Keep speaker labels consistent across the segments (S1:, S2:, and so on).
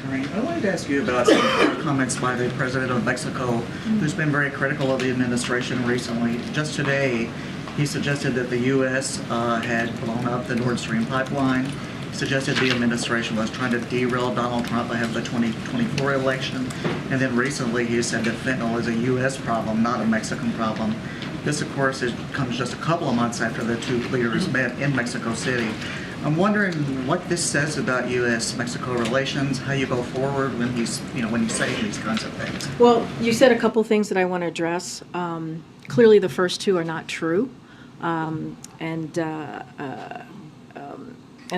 S1: Karine, I wanted to ask you about some comments by the President of Mexico, who's been very critical of the administration recently. Just today, he suggested that the U.S. Had blown up the Nord Stream pipeline, suggested the administration was trying to derail Donald Trump ahead of the 2024 election, and then recently he said that fentanyl is a U.S. problem, not a Mexican problem. This, of course, comes just a couple of months after the two leaders met in Mexico City. I'm wondering what this says about U.S.-Mexico relations, how you go forward when when you say these kinds of things.
S2: Well, you said a couple things that I want to address. Clearly, the first two are not true, and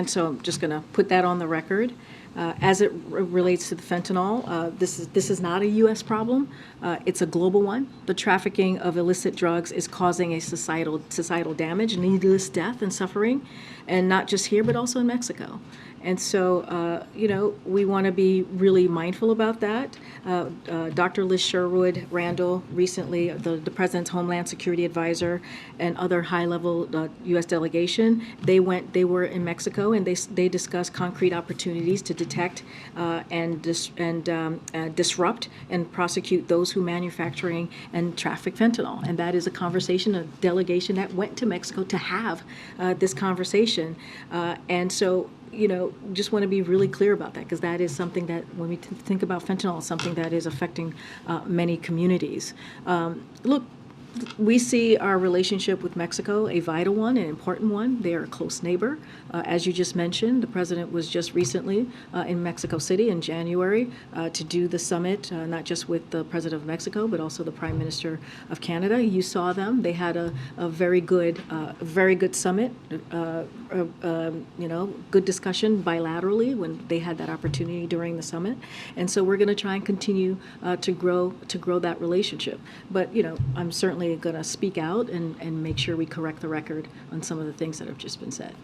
S2: so I'm just going to put that on the record. As it relates to the fentanyl, this is not a U.S. problem. It's a global one. The trafficking of illicit drugs is causing a societal damage, needless death and suffering, and not just here, but also in Mexico. And so, we want to be really mindful about that. Dr. Liz Sherwood Randall recently, the President's Homeland Security Advisor, and other high-level U.S. delegation, they were in Mexico, and they discussed concrete opportunities to detect and disrupt and prosecute those who manufacturing and traffic fentanyl. And that is a conversation, a delegation that went to Mexico to have this conversation. And so, just want to be really clear about that, because that is something that when we think about fentanyl, it's something that is affecting many communities. Look, we see our relationship with Mexico a vital one, an important one. They are a close neighbor. As you just mentioned, the president was just recently in Mexico City in January to do the summit, not just with the president of Mexico, but also the prime minister of Canada. You saw them. They had a very good summit, good discussion bilaterally when they had that opportunity during the summit. And so we're going to try and continue to grow that relationship. But, I'm certainly going to speak out and make sure we correct the record on some of the things that have just been said.